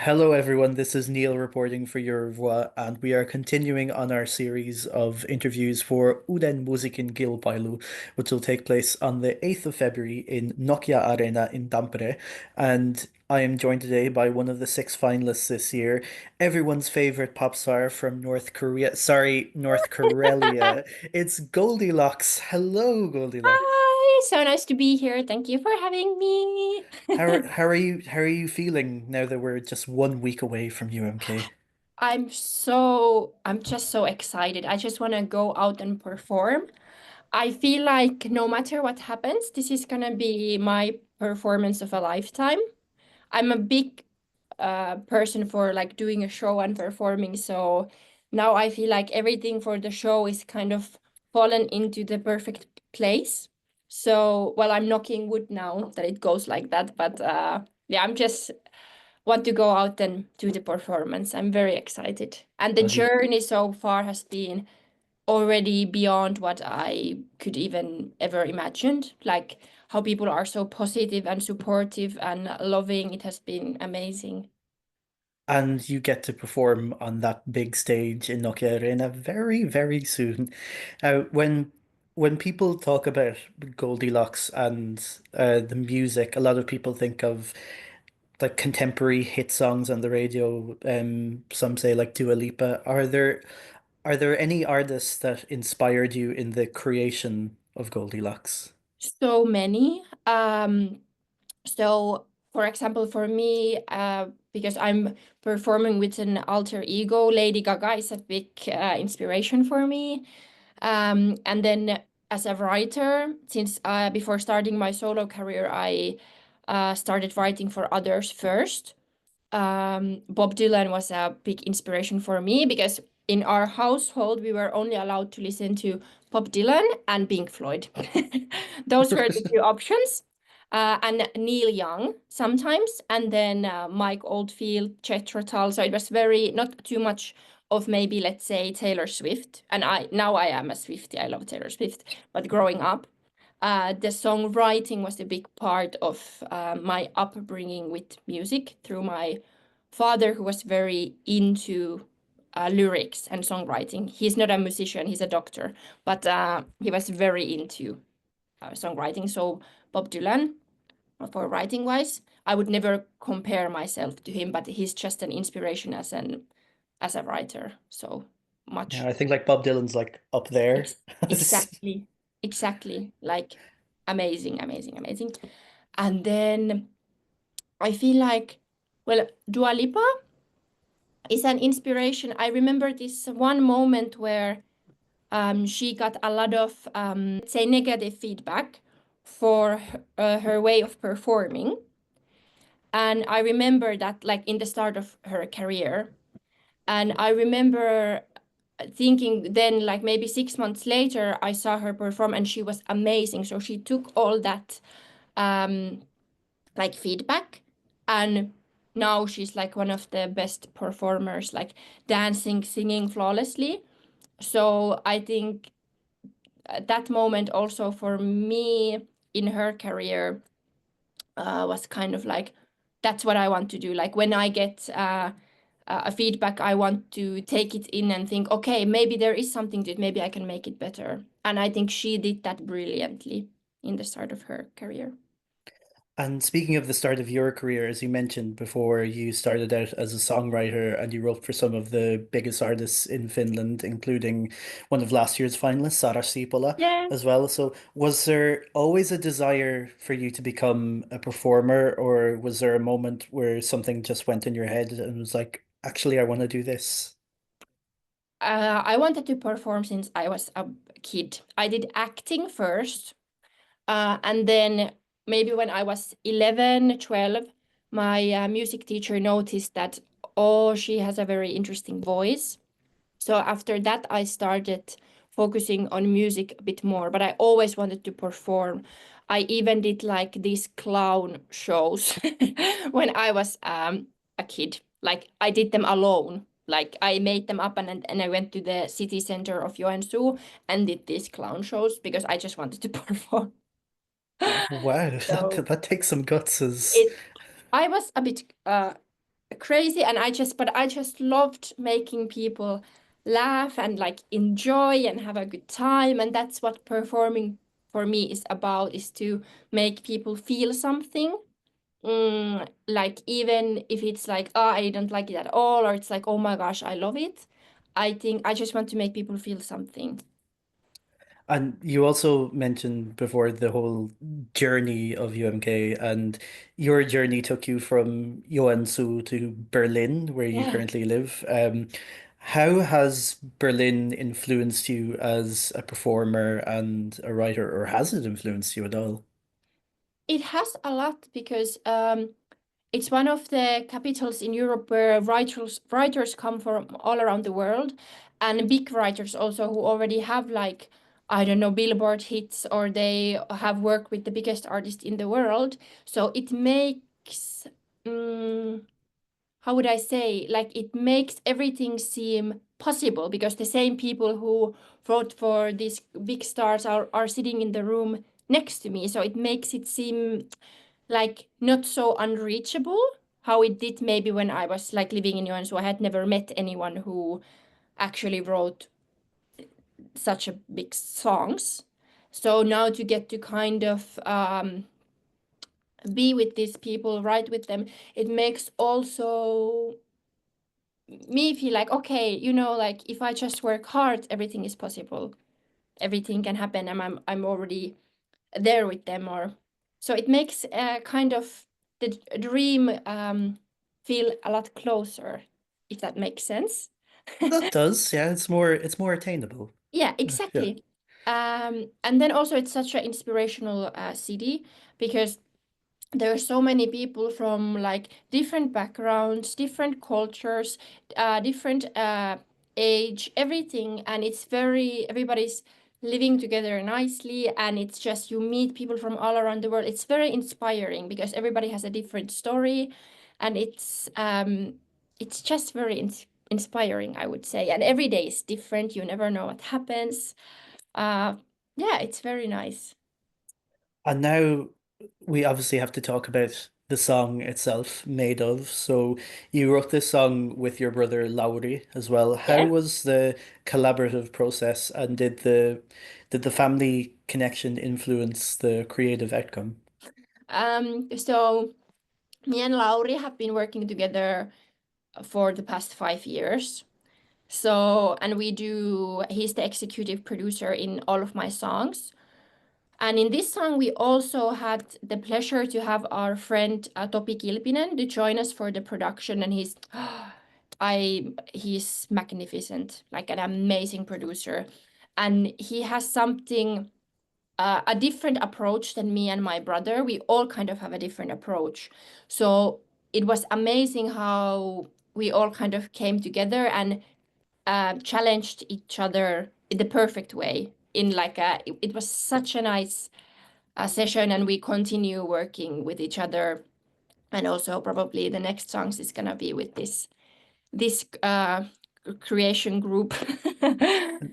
Hello, everyone. This is Neil reporting for Eurovoix, and we are continuing on our series of interviews for Uuden Musiikin Kilpailu, which will take place on the 8th of February in Nokia Arena in Tampere. And I am joined today by one of the six finalists this year, everyone's favorite pop star from North Korea. Sorry, North Karelia. It's Goldielocks. Hello, Goldilocks. Hi, so nice to be here. Thank you for having me. How are you feeling now that we're just 1 week away from UMK? I'm just so excited. I just want to go out and perform. I feel like no matter what happens, this is gonna be my performance of a lifetime. I'm a big person for like doing a show and performing, so now I feel like everything for the show is kind of fallen into the perfect place. So, well, I'm knocking wood now that it goes like that, but yeah, I'm just want to go out and do the performance. I'm very excited. And the journey so far has been already beyond what I could even ever imagined. Like how people are so positive and supportive and loving. It has been amazing. And you get to perform on that big stage in Nokia Arena very, very soon. When people talk about Goldilocks and the music, a lot of people think of like contemporary hit songs on the radio. Some say like Dua Lipa. Are there any artists that inspired you in the creation of Goldilocks? So many. So, for example, for me, because I'm performing with an alter ego, Lady Gaga is a big inspiration for me. And then as a writer, since before starting my solo career, I started writing for others first. Bob Dylan was a big inspiration for me because in our household we were only allowed to listen to Bob Dylan and Pink Floyd. Those were the two options. And Neil Young sometimes, and then Mike Oldfield, Jethro Tull. So it was very not too much of maybe let's say Taylor Swift. And I am a Swiftie. I love Taylor Swift. But growing up, the songwriting was a big part of my upbringing with music through my father, who was very into lyrics and songwriting. He's not a musician, he's a doctor, but he was very into songwriting. So, Bob Dylan, for writing wise, I would never compare myself to him, but he's just an inspiration as a writer. So Yeah, much. I think like Bob Dylan's like up there. Exactly, exactly. Like amazing, amazing, amazing. And then I feel like, well, Dua Lipa is an inspiration. I remember this one moment where she got a lot of, let's say, negative feedback for her way of performing. And I remember that, like, in the start of her career. And I remember thinking then, like, maybe 6 months later, I saw her perform and she was amazing. So she took all that um, like feedback, and now she's like one of the best performers, like dancing, singing flawlessly. So I think that moment also for me in her career was kind of like that's what I want to do. Like when I get a feedback, I want to take it in and think, okay, maybe there is something to it, maybe I can make it better. And I think she did that brilliantly in the start of her career. And speaking of the start of your career, as you mentioned before, you started out as a songwriter and you wrote for some of the biggest artists in Finland, including one of last year's finalists, Sara Siipola, Yeah. as well. So, was there always a desire for you to become a performer, or was there a moment where something just went in your head and was like, actually, I want to do this? I wanted to perform since I was a kid. I did acting first, and then maybe when I was 11, 12, my music teacher noticed that, oh, she has a very interesting voice. So after that, I started focusing on music a bit more, but I always wanted to perform. I even did like these clown shows when I was a kid. Like I did them alone. Like I made them up and I went to the city center of Joensuu and did these clown shows because I just wanted to perform. Wow, that So that takes some guts as it, I was a bit. crazy, and I just loved making people laugh and like enjoy and have a good time, and that's what performing for me is about, is to make people feel something. Like even if it's like, oh, I don't like it at all, or it's like, oh my gosh, I love it. I think I just want to make people feel something. And you also mentioned before the whole journey of UMK, and your journey took you from Joensuu to Berlin, where you Yeah. currently live. How has Berlin influenced you as a performer and a writer, or has it influenced you at all? It has a lot because it's one of the capitals in Europe where writers come from all around the world, and big writers also who already have like, I don't know, Billboard hits, or they have worked with the biggest artists in the world. So it makes, how would I say, like it makes everything seem possible because the same people who wrote for these big stars are sitting in the room next to me. So it makes it seem like not so unreachable how it did maybe when I was like living in Joensuu. I had never met anyone who actually wrote such a big songs. So now to get to kind of be with these people, write with them, it makes also me feel like, okay, like if I just work hard, everything is possible. Everything can happen, and I'm already there with them. Or so it makes kind of the dream feel a lot closer, if that makes sense. That does, yeah. It's more attainable. Yeah, Yeah. exactly. And then also it's such an inspirational city because there are so many people from like different backgrounds, different cultures, different age, everything, and it's very everybody's living together nicely, and it's just you meet people from all around the world. It's very inspiring because everybody has a different story, and it's just very inspiring, I would say. And every day is different. You never know what happens. Uh, yeah, it's very nice. And now we obviously have to talk about the song itself, Made of. So you wrote this song with your brother Lauri as well. How Yeah. was the collaborative process, and did the family connection influence the creative outcome? So me and Lauri have been working together for the past 5 years. So, and he's the executive producer in all of my songs. And in this song, we also had the pleasure to have our friend Topi Kilpinen to join us for the production. And he's magnificent, like an amazing producer. And he has something a different approach than me and my brother. We all kind of have a different approach. So it was amazing how we all kind of came together and challenged each other in the perfect way. In like it was such a nice session, and we continue working with each other. And also probably the next songs is gonna be with this creation group. And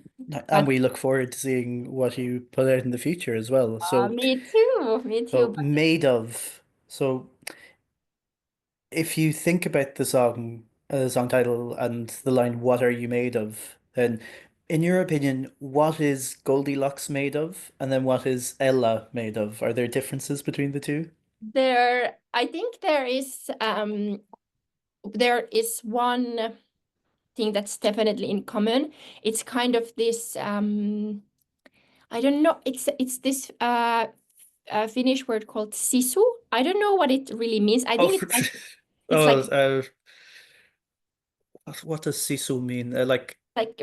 But we look forward to seeing what you put out in the future as well. So, me too, me too. so Made of. So if you think about the song title and the line, "What are you made of?" then, in your opinion, what is Goldilocks made of? And then what is Ella made of? Are there differences between the two? I think there is one thing that's definitely in common. It's kind of this I don't know, it's this Finnish word called sisu. I don't know what it really means. I Oh, think it's oh, like what does sisu mean? Like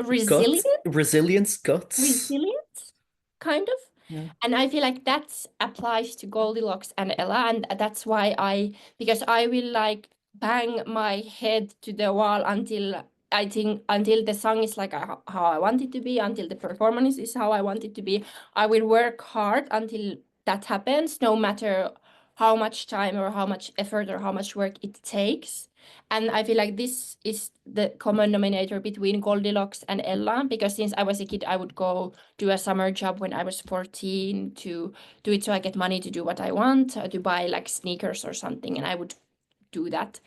resilient, guts, resilience, guts. resilient, kind of. Yeah. And I feel like that applies to Goldilocks and Ella, and that's why because I will like bang my head to the wall until I think until the song is like how I want it to be, until the performance is how I want it to be. I will work hard until that happens, no matter how much time or how much effort or how much work it takes. And I feel like this is the common denominator between Goldilocks and Ella, because since I was a kid, I would go do a summer job when I was 14 to do it so I get money to do what I want, to buy like sneakers or something, and I would do that.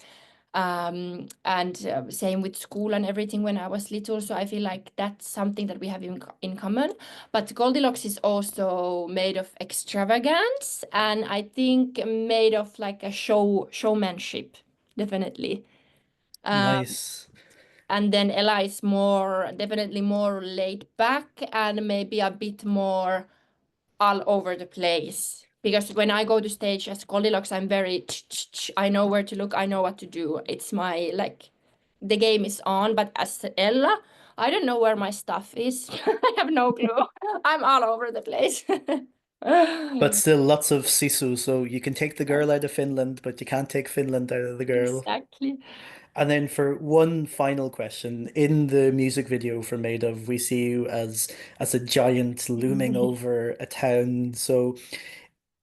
And same with school and everything when I was little. So I feel like that's something that we have in common. But Goldilocks is also made of extravagance, and I think made of like a showmanship, definitely. Nice. And then Ella is more, definitely more laid back and maybe a bit more all over the place. Because when I go to stage as Goldilocks, I'm very, I know where to look, I know what to do. It's my, like, the game is on. But as Ella, I don't know where my stuff is. I have no clue. I'm all over the place. But still lots of sisu, so you can take the girl out of Finland, but you can't take Finland out of the girl. Exactly. And then for one final question, in the music video for Made of, we see you as a giant looming over a town. So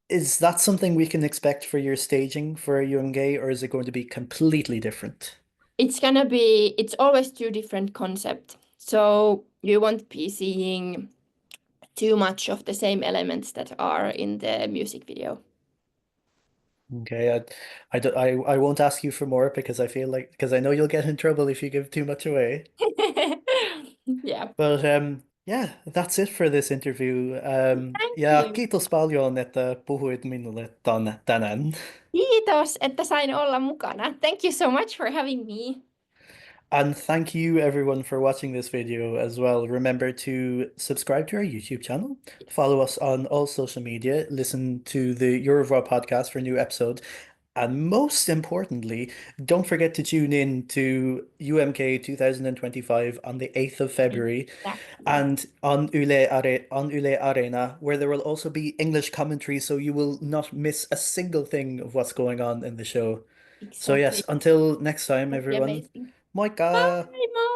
is that something we can expect for your staging for UMK, or is it going to be completely different? It's gonna be, it's always two different concepts. So you won't be seeing too much of the same elements that are in the music video. Okay, I won't ask you for more because I feel like because I know you'll get in trouble if you give too much away. Yeah. But yeah, that's it for this interview. Thank Ja, you. kiitos paljon, että puhuit minulle tänään. Kiitos, että sain olla mukana. Thank you so much for having me. And thank you everyone for watching this video as well. Remember to subscribe to our YouTube channel, follow us on all social media, listen to the Eurovoix podcast for new episodes, and most importantly, don't forget to tune in to UMK 2025 on the 8th of February Exactly. and on Yle Arena, where there will also be English commentary, so you will not miss a single thing of what's going on in the show. So yes, Exactly. until next time, Would be everyone. amazing. Moikka! Bye, Mom.